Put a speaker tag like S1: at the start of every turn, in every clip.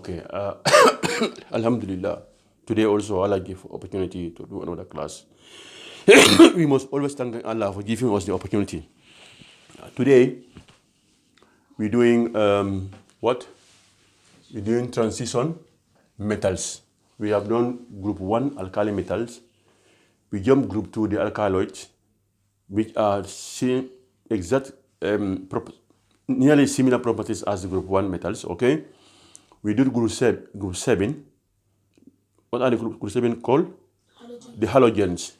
S1: Okay, Alhamdulillah. Today also Allah give opportunity to do another class. We must always thank Allah for giving us the opportunity. Today we're doing what? We're doing transition metals. We have done group 1 alkali metals. We jump group 2 the alkaloids, which are same exact nearly similar properties as the group 1 metals. Okay, we did group 7. What are the group 7 called? Halogens. The halogens.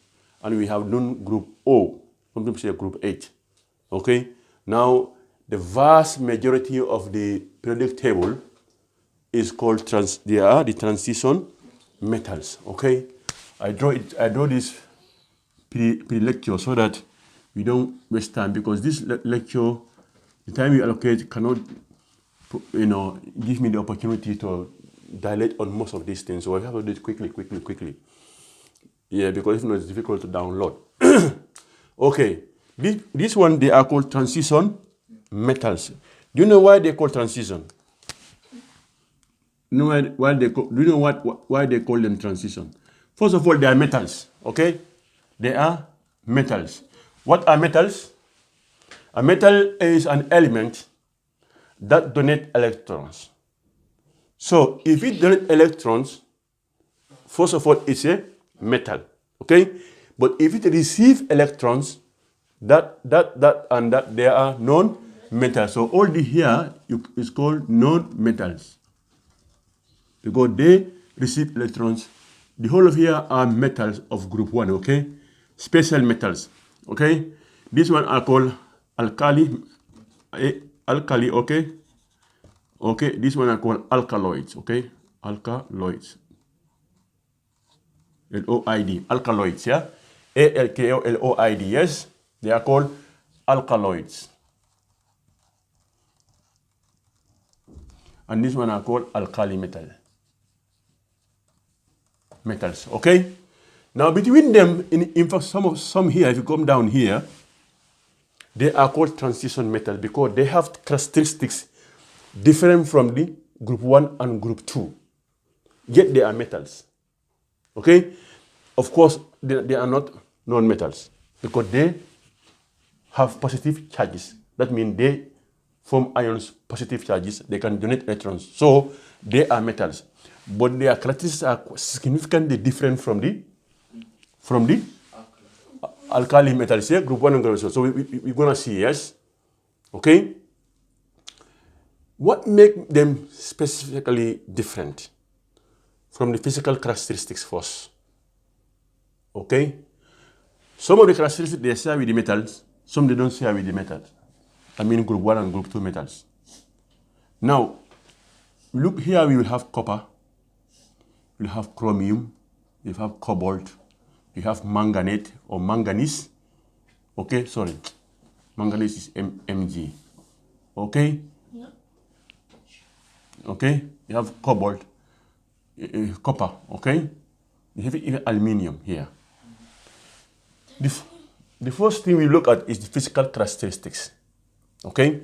S1: And we have done group O, some people say group 8. Okay, now the vast majority of the periodic table is called the transition metals. Okay, I draw this pre-lecture so that we don't waste time, because this lecture, the time you allocate cannot, give me the opportunity to dilate on most of these things. So I have to do it quickly. Yeah, because if not, it's difficult to download. Okay, this one, they are called transition metals. Do you know why they call transition? Do you know why they call them transition? First of all, they are metals. Okay, they are metals. What are metals? A metal is an element that donates electrons. So if it donates electrons, first of all, it's a metal. Okay, but if it receives electrons, that they are non-metals. So all the here is called non-metals, because they receive electrons. The whole of here are metals of group 1. Okay, special metals. Okay, this one are called alkali. Okay, this one are called alkaloids. Okay, alkaloids. L-O-I-D, alkaloids. Yeah, A-L-K-O-L-O-I-D. Yes, they are called alkaloids. And this one are called alkali metals. Okay, now between them, in fact, some here, if you come down here, they are called transition metals because they have characteristics different from the group 1 and group 2, yet they are metals. Okay, of course they are not non-metals because they have positive charges. That means they form ions, positive charges. They can donate electrons, so they are metals. But their characteristics are significantly different from the alkali metals. Yeah, group 1 and group 2. So we're gonna see. Yes. Okay. What makes them specifically different? From the physical characteristics first. Okay? Some of the characteristics they share with the metals, some they don't share with the metals. I mean group 1 and group 2 metals. Now, look here, we will have copper, we'll have chromium, we have cobalt, we have manganate or manganese. Okay, sorry. Manganese is Mg. Okay? Yeah. Okay? You have cobalt. Copper, okay? You have even aluminium here. The first thing we look at is the physical characteristics, okay?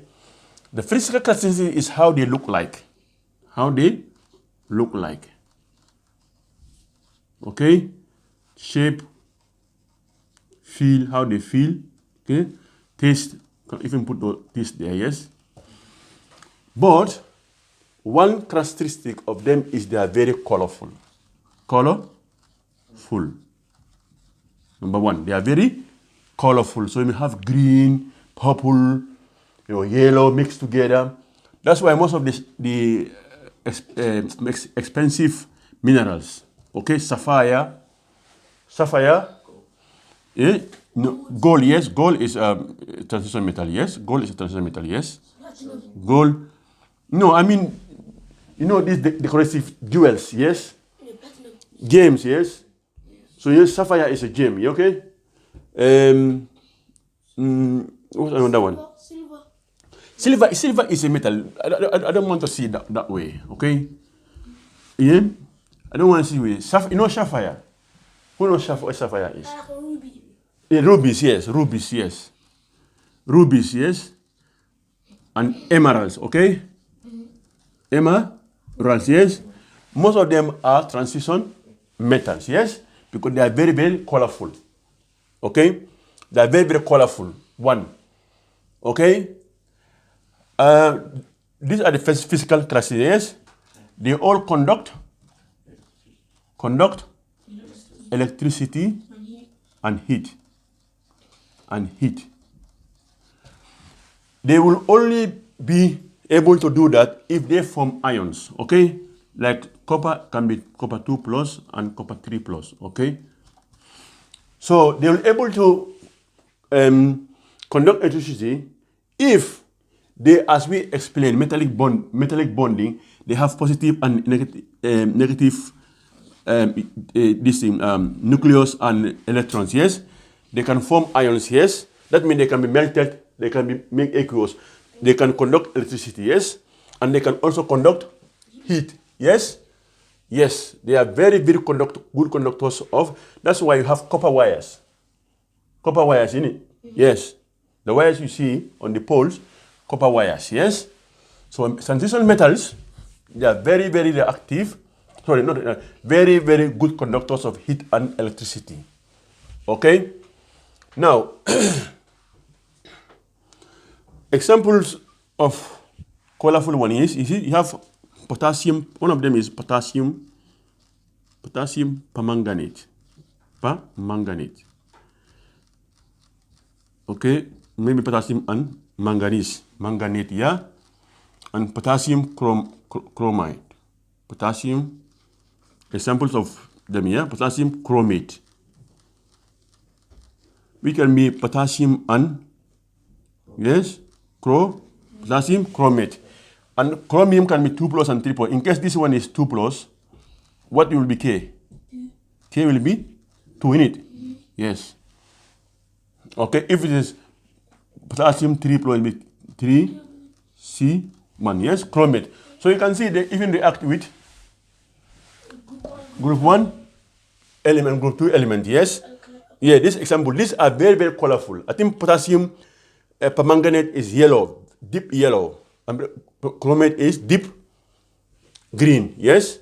S1: The physical characteristics is how they look like. How they look like. Okay? Shape, feel, how they feel, okay? Taste, can even put the taste there, yes? But one characteristic of them is they are very colorful. Colorful. Number one, they are very colorful. So you have green, purple, yellow mixed together. That's why most of the expensive minerals, okay, sapphire, gold, yes, gold is a transition metal, yes, gold is a transition metal, yes, gold. No, I mean, these decorative jewels, yes? Gems, yes? So yes, sapphire is a gem, okay? What's another one? Silver is a metal. I don't want to see it that way, okay? Yeah? I don't want to see it. Sapphire? Who knows what sapphire is? Rubies, yes. Rubies, yes? And emeralds, okay? Yes. Most of them are transition metals, yes, because they are very, very colorful. Okay, they are very, very colorful. One, okay. These are the physical characteristics. They all conduct electricity and heat. They will only be able to do that if they form ions, okay? Like copper can be copper 2 plus and copper 3 plus, okay? So they will be able to conduct electricity if they, as we explained, metallic bonding, they have positive and negative nucleus and electrons, yes? They can form ions, yes? That means they can be melted, they can be made aqueous, they can conduct electricity, yes? And they can also conduct heat, yes? Yes, they are very, very good conductors of, that's why you have copper wires. Copper wires, in it? Yes. The wires you see on the poles, copper wires, yes? So transition metals, they are very, very reactive, very, very good conductors of heat and electricity. Okay? Now, examples of colorful one is, you have potassium, one of them is potassium permanganate. Okay, maybe potassium and manganate, yeah? And potassium chromide. Potassium, examples of them, yeah? Potassium chromate. We can be potassium and, yes, potassium chromate. And chromium can be 2 plus and 3 plus. In case this one is 2 plus, what will be K? K will be 2 in it. Yes. Okay, if it is potassium 3 plus, it will be 3C1. Yes, chromate. So you can see they even react with group 1 element, group 2 element. Yes. Yeah, this example, these are very, very colorful. I think potassium permanganate is yellow, deep yellow. And chromate is deep green. Yes.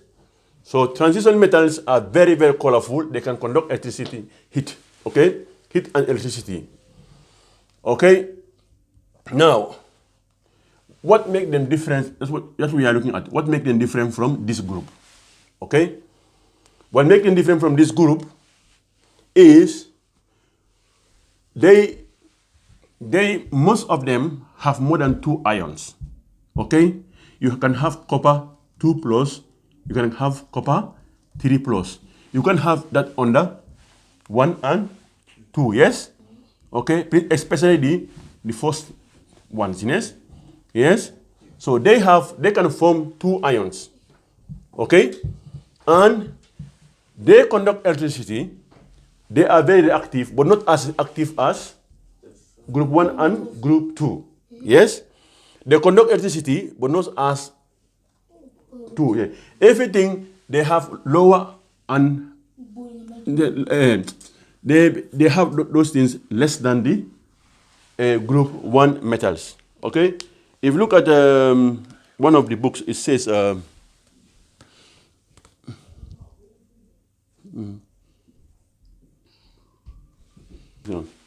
S1: So transition metals are very, very colorful. They can conduct electricity, heat. Okay, heat and electricity. Okay. Now, what makes them different? That's what we are looking at. What makes them different from this group? Okay. What makes them different from this group is most of them have more than 2 ions. Okay, you can have copper 2 plus, you can have copper 3 plus. You can have that under 1 and 2, yes? Okay, especially the first ones, yes? Yes? So they can form 2 ions. Okay? And they conduct electricity. They are very reactive, but not as active as group 1 and group 2. Yes? They conduct electricity, but not as 2. Yeah. Everything they have lower and they have those things less than the group 1 metals. Okay? If you look at one of the books, it says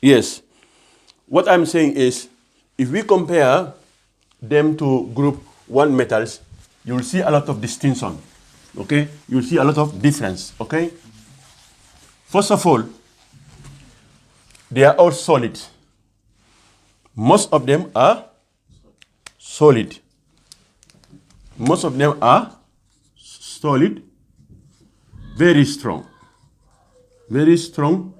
S1: yes. What I'm saying is, if we compare them to group 1 metals, you will see a lot of distinction. Okay? You will see a lot of difference. Okay? First of all, they are all solid. Most of them are solid. Most of them are solid, very strong. Very strong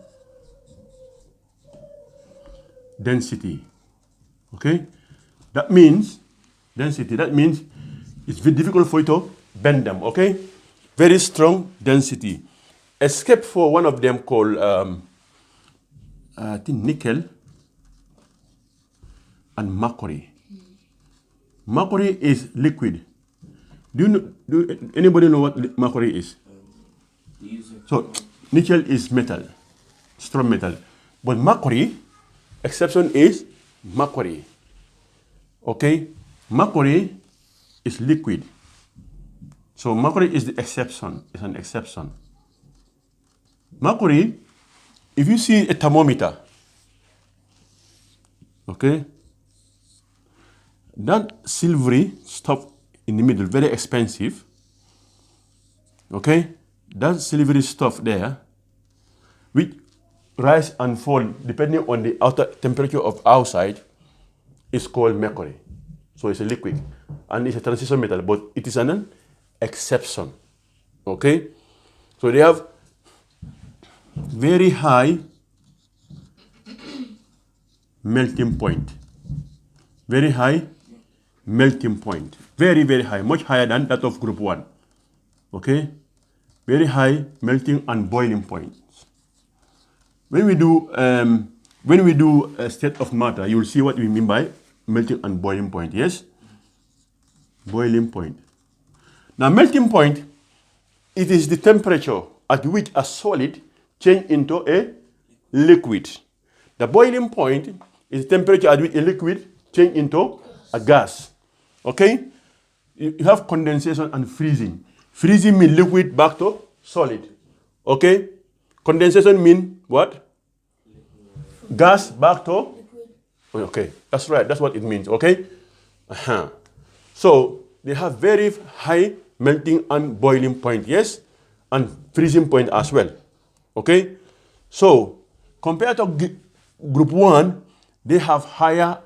S1: density. Okay? That means density. That means it's very difficult for you to bend them. Okay? Very strong density. Except for one of them called I think nickel and mercury. Mercury is liquid. Do anybody know what mercury is? So nickel is metal, strong metal. But mercury, exception is mercury. Okay? Mercury is liquid. So mercury is the exception. It's an exception. Mercury, if you see a thermometer, okay, that silvery stuff in the middle, very expensive, okay, that silvery stuff there, which rise and fall depending on the outer temperature of outside, is called mercury. So it's a liquid and it's a transition metal, but it is an exception. Okay? So they have very high melting point. Very high melting point. Very, very high. Much higher than that of group 1. Okay? Very high melting and boiling points. When we do a state of matter, you will see what we mean by melting and boiling point. Yes? Boiling point. Now, melting point, it is the temperature at which a solid changes into a liquid. The boiling point is the temperature at which a liquid changes into a gas. Okay? You have condensation and freezing. Freezing means liquid back to solid. Okay? Condensation means what? Gas back to? Okay, that's right. That's what it means. Okay? So, they have very high melting and boiling point, yes? And freezing point as well. Okay? So, compared to group 1, they have higher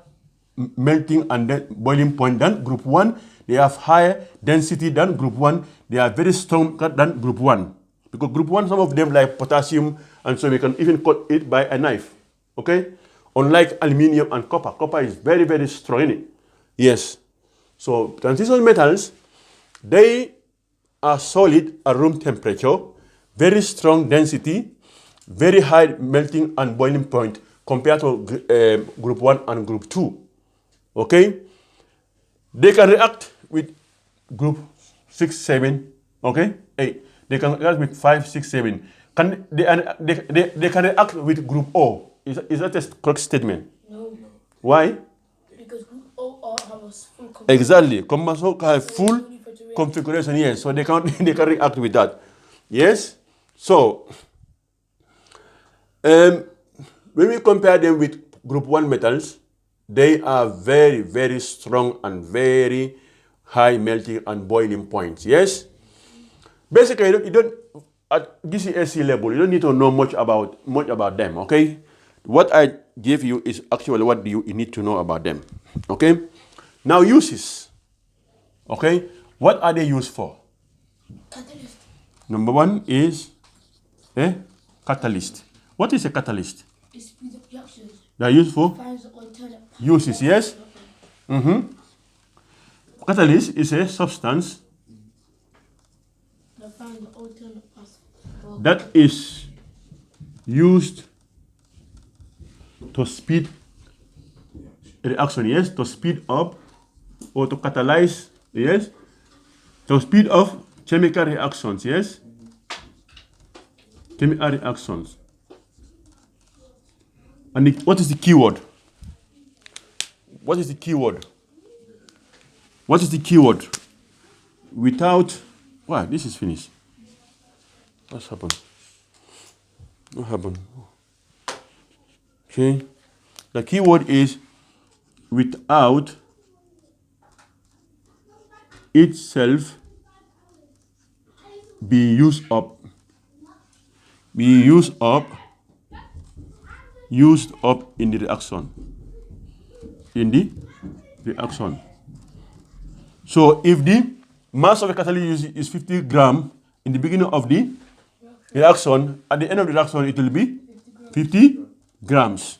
S1: melting and boiling point than group 1. They have higher density than group 1. They are very strong than group 1. Because group 1, some of them like potassium, and so we can even cut it by a knife. Okay? Unlike aluminium and copper. Copper is very, very strong in it. Yes. So transition metals, they are solid at room temperature, very strong density, very high melting and boiling point compared to group 1 and group 2. Okay? They can react with group 6, 7, okay? 8. They can react with 5, 6, 7. They can react with group O. Is that a correct statement?
S2: No.
S1: Why?
S2: Because group O have a full configuration.
S1: Exactly. Have full configuration, yes. So they can react with that. Yes? So, when we compare them with group 1 metals, they are very, very strong and very high melting and boiling points. Yes? Basically, you don't at GCSE level, you don't need to know much about them, okay? What I give you is actually what you need to know about them. Okay? Now uses. Okay? What are they used for?
S2: Catalyst.
S1: Number 1 is a catalyst. What is a catalyst?
S2: It speeds up reactions.
S1: They are used for
S2: Finds alternate
S1: uses, yes? Catalyst is a substance
S2: that finds the alternate path.
S1: that is used to speed reaction, yes? To speed up or to catalyze, yes? To speed up chemical reactions, yes? Chemical reactions. And what is the keyword? What is the keyword? What is the keyword? Without... Wow, this is finished. What's happened? What happened? Okay. The keyword is without itself be used up. Be used up in the reaction. In the reaction. So if the mass of a catalyst is 50 grams in the beginning of the reaction, at the end of the reaction it will be 50 grams.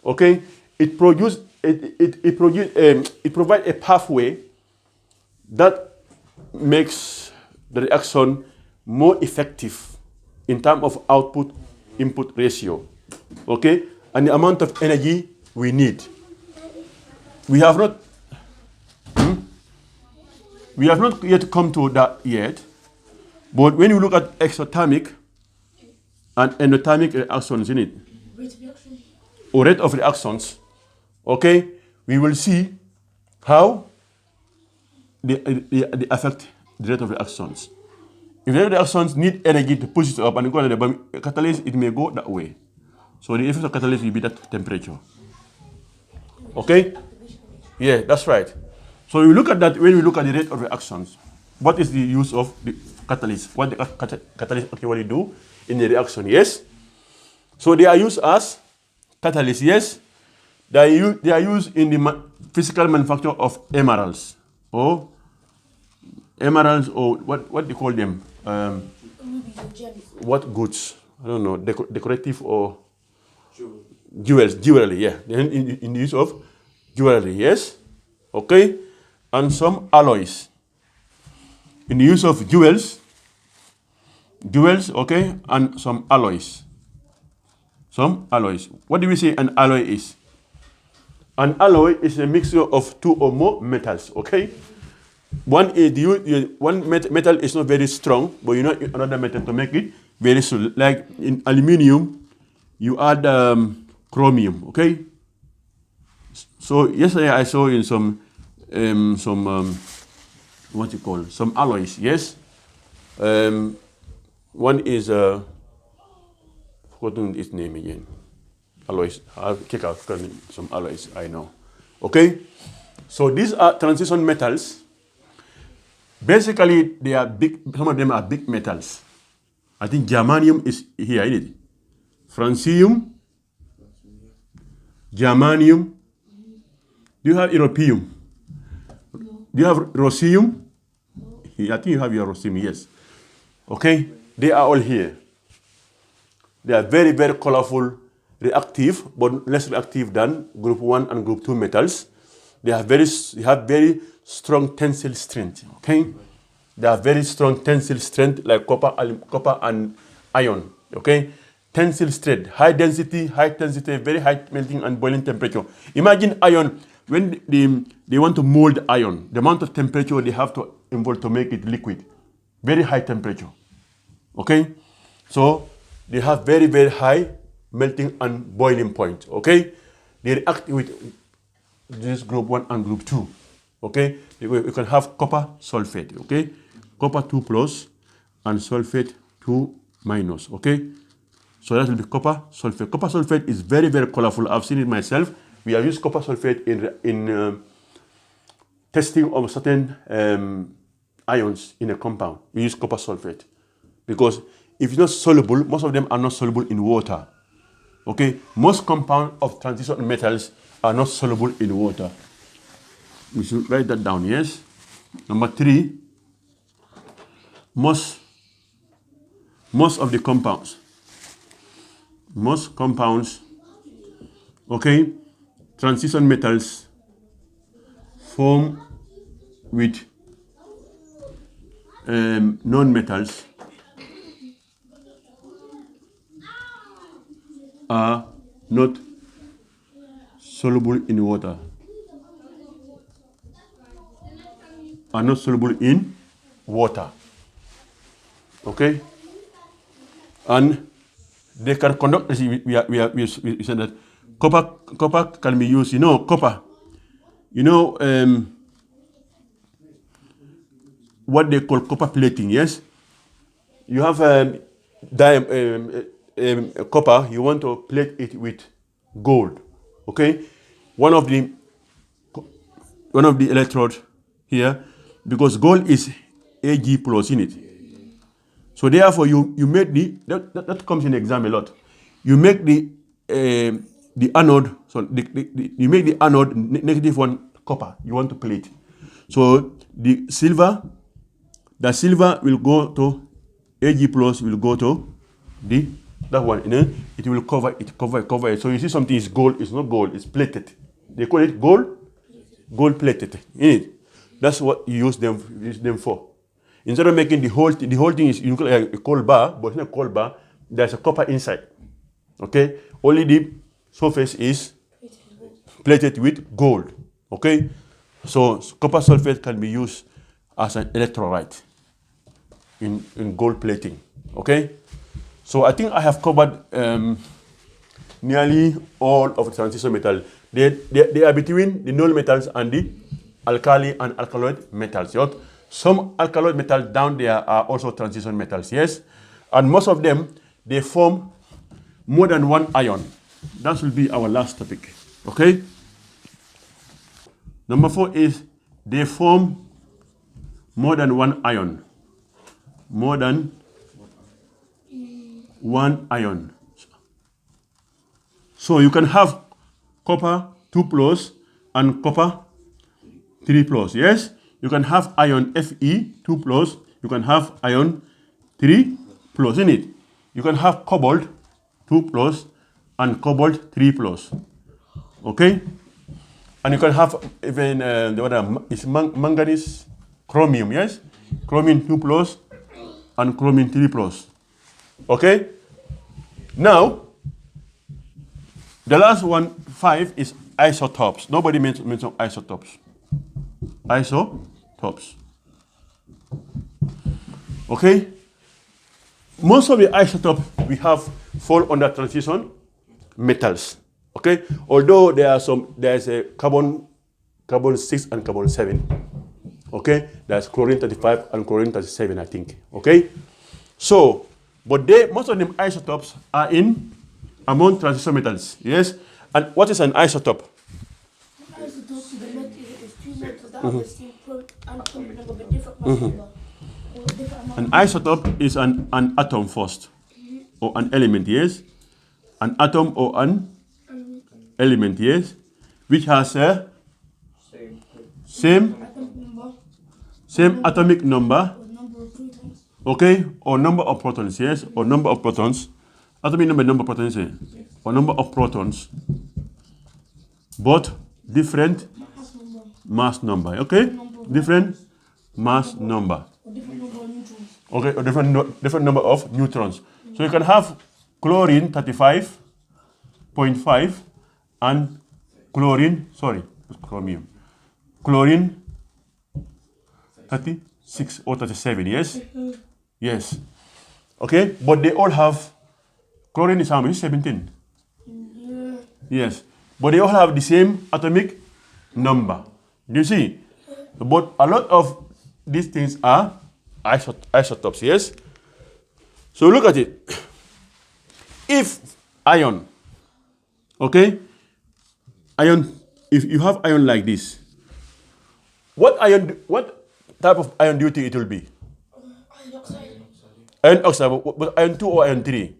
S1: Okay? It provides a pathway that makes the reaction more effective in terms of output-input ratio. Okay? And the amount of energy we need. We have not yet come to that yet, but when you look at exothermic and endothermic reactions in it,
S2: rate of reaction.
S1: or rate of reactions, okay, we will see how they affect the rate of reactions. If the rate of reactions need energy to push it up and go to the catalyst, it may go that way. So the effect of catalyst will be that temperature. Okay? Yeah, that's right. So you look at that when we look at the rate of reactions. What is the use of the catalyst? What the catalyst actually do in the reaction? Yes? So they are used as catalysts, yes? They are used in the physical manufacture of emeralds or what they call them?
S2: Rubies or gems.
S1: What goods? I don't know, decorative or jewelry, yeah. In the use of jewelry, yes? Okay? And some alloys. In the use of jewels, okay? And some alloys. Some alloys. What do we say an alloy is? An alloy is a mixture of two or more metals, okay? One metal is not very strong, but you need another metal to make it very strong. Like in aluminium, you add chromium, okay? So yesterday I saw in some what you call some alloys, yes? One is forgotten its name again. Alloys. I'll check out some alloys I know. Okay? So these are transition metals. Basically, they are big, some of them are big metals. I think germanium is here, isn't it? Francium, germanium. Do you have europium? Do you have rhodium? I think you have your rhodium, yes. Okay? They are all here. They are very, very colorful, reactive, but less reactive than group 1 and group 2 metals. They have very strong tensile strength, okay? They have very strong tensile strength like copper and iron, okay? Tensile strength, high density, very high melting and boiling temperature. Imagine iron, when they want to mold iron, the amount of temperature they have to involve to make it liquid, very high temperature, okay? So they have very, very high melting and boiling point, okay? They react with this group 1 and group 2, okay? You can have copper sulfate, okay? Copper 2 plus and sulfate 2 minus, okay? So that will be copper sulfate. Copper sulfate is very, very colorful. I've seen it myself. We have used copper sulfate in testing of certain ions in a compound. We use copper sulfate because if it's not soluble, most of them are not soluble in water. Okay, most compounds of transition metals are not soluble in water. We should write that down, yes? Number 3, most of the compounds, okay, transition metals form with non-metals are not soluble in water. Are not soluble in water. Okay? And they can conduct, we said that copper can be used, copper. What they call copper plating, yes? You have copper, you want to plate it with gold, okay? One of the electrodes here, because gold is Ag plus in it. So therefore, you make that comes in exam a lot. You make the anode, so you make the anode -1 copper. You want to plate. So the silver will go to Ag plus will go to that one. It will cover it. So you see something is gold. It's not gold. It's plated. They call it gold plated. In it. That's what you use them for. Instead of making the whole thing is you look like a cold bar, but it's not a cold bar. There's a copper inside. Okay? Only the surface is plated with gold. Okay? So copper sulfate can be used as an electrolyte in gold plating. Okay? So I think I have covered nearly all of the transition metal. They are between the non-metals and the alkali and alkaloid metals. Some alkaloid metals down there are also transition metals, yes? And most of them, they form more than one ion. That will be our last topic, okay? Number 4 is they form more than one ion. More than one ion. So you can have copper 2+ and copper 3+, yes? You can have ion Fe 2+, you can have ion 3+ in it. You can have cobalt 2+ and cobalt 3+, okay? And you can have even the other is manganese, chromium, yes? Chromium 2+ and chromium 3+, okay? Now, the last one, 5, is isotopes. Nobody mentioned isotopes. Isotopes. Okay? Most of the isotopes we have fall under transition metals. Okay? Although there's a carbon 6 and carbon 7. Okay? There's chlorine 35 and chlorine 37, I think. Okay? So, but most of them isotopes are among transition metals. Yes? And what is an isotope?
S2: Isotope is the metal is two metals that have the same atomic number but different mass number. Or different amount.
S1: An isotope is an atom first, or an element, yes? An atom or an element, yes? Which has a same atomic number,
S2: Or number of protons.
S1: okay? Or number of protons, yes? Or number of protons. Atomic number of protons, yes? Or number of protons. But different mass number, okay? Different mass number.
S2: Or different number of neutrons.
S1: Okay, or different number of neutrons. So you can have chlorine 35.5 and chlorine 36 or 37, yes? Yes. Okay, but they all have, chlorine is how much? 17.
S2: Yeah.
S1: Yes, but they all have the same atomic number. You see? But a lot of these things are isotopes, yes? So look at it. If ion, okay? Ion, if you have ion like this, what type of ion do you think it will be?
S2: Iron oxide.
S1: Iron oxide, but ion 2 or ion 3?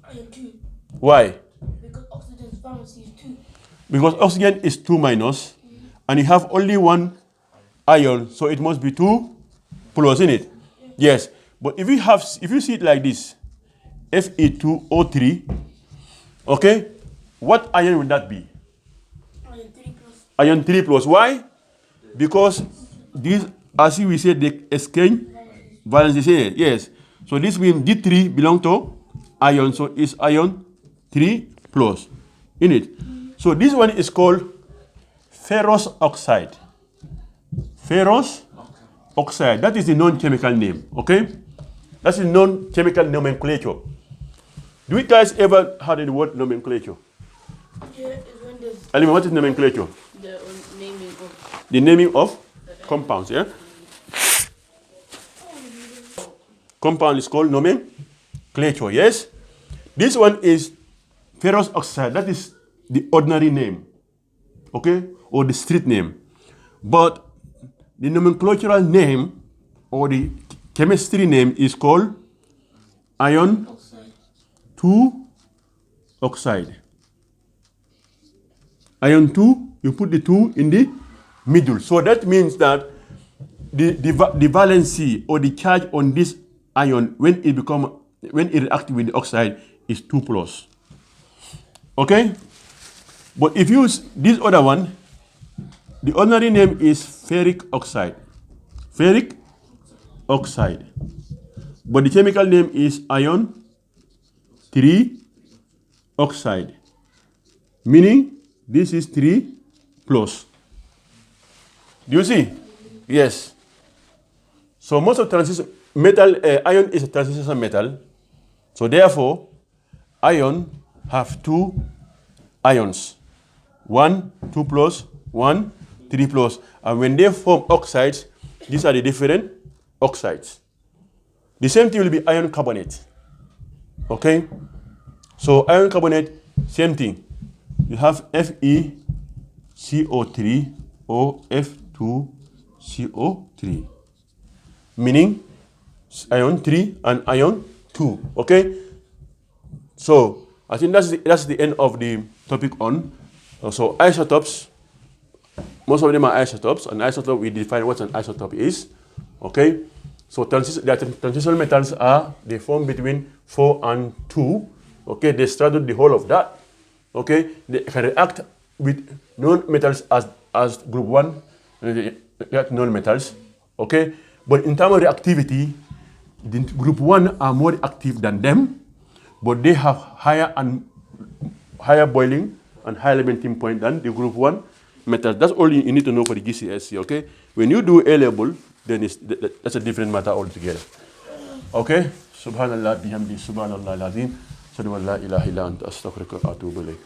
S2: Iron 2.
S1: Why?
S2: Because oxygen's valence is 2.
S1: Because oxygen is 2-, and you have only one ion, so it must be 2+ in it. Yes, but if you see it like this, Fe2O3, okay, what ion would that be?
S2: Iron 3+.
S1: Ion 3+. Why? Because these, as we said, they exchange valence, yes. So this means D3 belong to ion, so it's ion 3+ in it. So this one is called ferrous oxide. Ferrous oxide. That is the non-chemical name, okay? That's the non-chemical nomenclature. Do you guys ever heard the word nomenclature?
S2: Yeah, is when there's
S1: Alima, what is nomenclature?
S3: The naming of
S1: The naming of compounds, yeah? Compound is called nomenclature, yes? This one is ferrous oxide. That is the ordinary name, okay? Or the street name. But the nomenclatural name or the chemistry name is called iron
S2: oxide.
S1: 2 oxide. Iron 2, you put the 2 in the middle. So that means that the valency or the charge on this ion when it reacts with the oxide is 2+. Okay? But if you use this other one, the ordinary name is ferric oxide. Ferric oxide. But the chemical name is iron 3 oxide. Meaning this is 3+. Do you see? Yes. So most of transition metal, iron is a transition metal. So therefore, iron have 2 ions. 1 2+, 1 3+. And when they form oxides, These are the different oxides. The same thing will be iron carbonate. Okay? So iron carbonate, same thing. You have FeCO3 or F2CO3, meaning ion 3 and ion 2. Okay? So I think that's the end of the topic on so isotopes. Most of them are isotopes. An isotope, we define what an isotope is. Okay? So transitional metals they form between 4 and 2. Okay? They straddle the whole of that. Okay? They can react with non-metals as group 1, react non-metals. Okay? But in terms of reactivity, the group 1 are more active than them, but they have higher boiling and higher melting point than the group 1 metals. That's all you need to know for the GCSE, okay? When you do A level, then that's a different matter altogether. Okay? Subhanallah bihamdi, subhanallah al-azim, la ilaha illa anta astaghfiruka wa atubu ilayk.